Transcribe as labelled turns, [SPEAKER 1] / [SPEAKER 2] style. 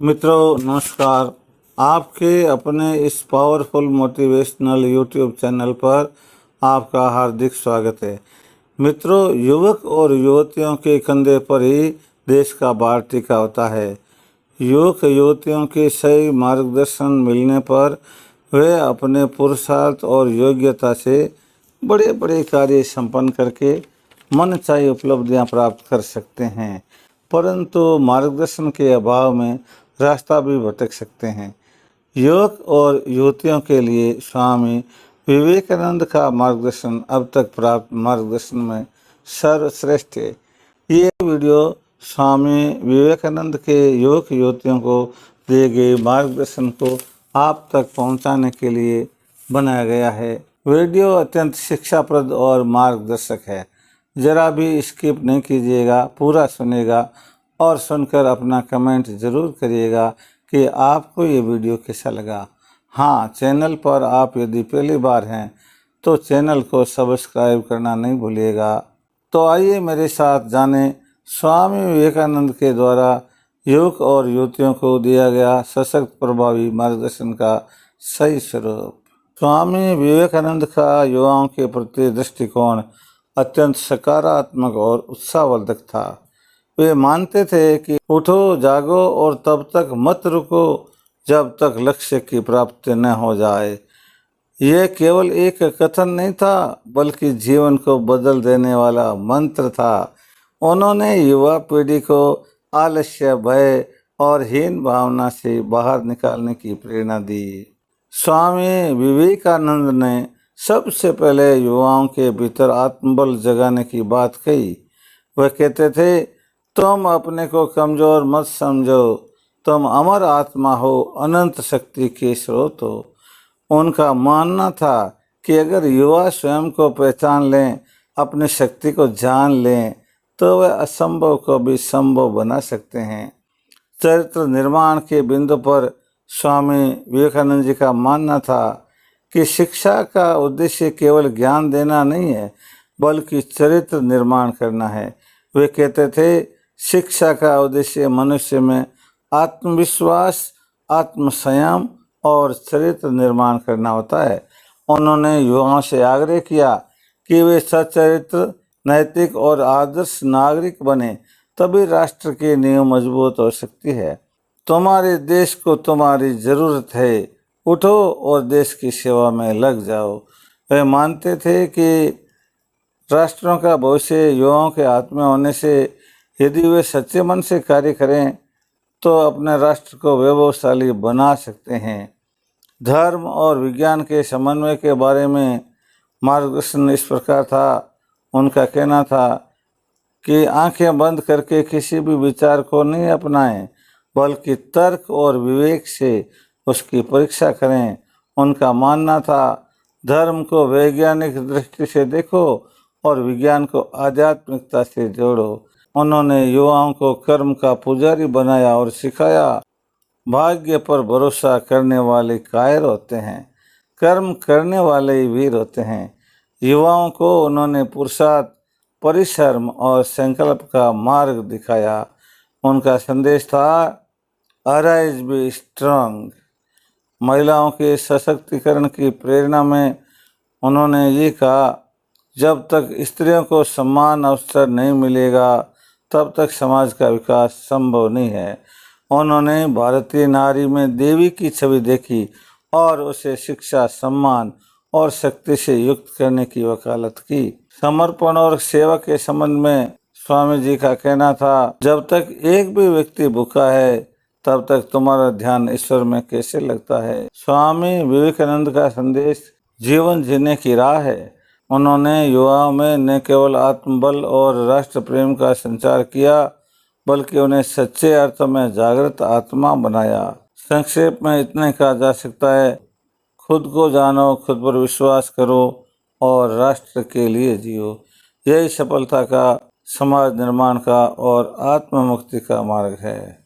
[SPEAKER 1] मित्रों नमस्कार। आपके अपने इस पावरफुल मोटिवेशनल यूट्यूब चैनल पर आपका हार्दिक स्वागत है। मित्रों, युवक और युवतियों के कंधे पर ही देश का भार टिका होता है। युवक युवतियों के सही मार्गदर्शन मिलने पर वे अपने पुरुषार्थ और योग्यता से बड़े बड़े कार्य संपन्न करके मनचाही उपलब्धियां प्राप्त कर सकते हैं, परंतु मार्गदर्शन के अभाव में रास्ता भी भटक सकते हैं। युवक और युवतियों के लिए स्वामी विवेकानंद का मार्गदर्शन अब तक प्राप्त मार्गदर्शन में सर्वश्रेष्ठ है। ये वीडियो स्वामी विवेकानंद के युवक युवतियों को दिए गए मार्गदर्शन को आप तक पहुंचाने के लिए बनाया गया है। वीडियो अत्यंत शिक्षाप्रद और मार्गदर्शक है। जरा भी स्किप नहीं कीजिएगा, पूरा सुनेगा और सुनकर अपना कमेंट ज़रूर करिएगा कि आपको ये वीडियो कैसा लगा। हाँ, चैनल पर आप यदि पहली बार हैं तो चैनल को सब्सक्राइब करना नहीं भूलिएगा। तो आइए मेरे साथ जाने स्वामी विवेकानंद के द्वारा युवक और युवतियों को दिया गया सशक्त प्रभावी मार्गदर्शन का सही स्वरूप। स्वामी विवेकानंद का युवाओं के प्रति दृष्टिकोण अत्यंत सकारात्मक और उत्साहवर्धक था। वे मानते थे कि उठो, जागो और तब तक मत रुको जब तक लक्ष्य की प्राप्ति न हो जाए। यह केवल एक कथन नहीं था, बल्कि जीवन को बदल देने वाला मंत्र था। उन्होंने युवा पीढ़ी को आलस्य, भय और हीन भावना से बाहर निकालने की प्रेरणा दी। स्वामी विवेकानंद ने सबसे पहले युवाओं के भीतर आत्मबल जगाने की बात कही। वह कहते थे, तुम अपने को कमजोर मत समझो, तुम अमर आत्मा हो, अनंत शक्ति के स्रोत हो। उनका मानना था कि अगर युवा स्वयं को पहचान लें, अपनी शक्ति को जान लें, तो वे असंभव को भी संभव बना सकते हैं। चरित्र निर्माण के बिंदु पर स्वामी विवेकानंद जी का मानना था कि शिक्षा का उद्देश्य केवल ज्ञान देना नहीं है, बल्कि चरित्र निर्माण करना है। वे कहते थे, शिक्षा का उद्देश्य मनुष्य में आत्मविश्वास, आत्मसंयम और चरित्र निर्माण करना होता है। उन्होंने युवाओं से आग्रह किया कि वे सच्चरित्र, नैतिक और आदर्श नागरिक बने, तभी राष्ट्र की नींव मजबूत हो सकती है। तुम्हारे देश को तुम्हारी जरूरत है, उठो और देश की सेवा में लग जाओ। वे मानते थे कि राष्ट्रों का भविष्य युवाओं के हाथ में होने से यदि वे सच्चे मन से कार्य करें तो अपने राष्ट्र को वैभवशाली बना सकते हैं। धर्म और विज्ञान के समन्वय के बारे में मार्गदर्शन इस प्रकार था। उनका कहना था कि आंखें बंद करके किसी भी विचार को नहीं अपनाएं, बल्कि तर्क और विवेक से उसकी परीक्षा करें। उनका मानना था, धर्म को वैज्ञानिक दृष्टि से देखो और विज्ञान को आध्यात्मिकता से जोड़ो। उन्होंने युवाओं को कर्म का पुजारी बनाया और सिखाया, भाग्य पर भरोसा करने वाले कायर होते हैं, कर्म करने वाले ही वीर होते हैं। युवाओं को उन्होंने पुरुषार्थ, परिश्रम और संकल्प का मार्ग दिखाया। उनका संदेश था, अराइज बी स्ट्रांग। महिलाओं के सशक्तिकरण की प्रेरणा में उन्होंने ये कहा, जब तक स्त्रियों को समान अवसर नहीं मिलेगा तब तक समाज का विकास संभव नहीं है। उन्होंने भारतीय नारी में देवी की छवि देखी और उसे शिक्षा, सम्मान और शक्ति से युक्त करने की वकालत की। समर्पण और सेवा के संबंध में स्वामी जी का कहना था, जब तक एक भी व्यक्ति भूखा है तब तक तुम्हारा ध्यान ईश्वर में कैसे लगता है। स्वामी विवेकानंद का संदेश जीवन जीने की राह है। उन्होंने युवाओं में न केवल आत्मबल और राष्ट्र प्रेम का संचार किया, बल्कि उन्हें सच्चे अर्थ में जागृत आत्मा बनाया। संक्षेप में इतने कहा जा सकता है, खुद को जानो, खुद पर विश्वास करो और राष्ट्र के लिए जियो। यही सफलता का, समाज निर्माण का और आत्म मुक्ति का मार्ग है।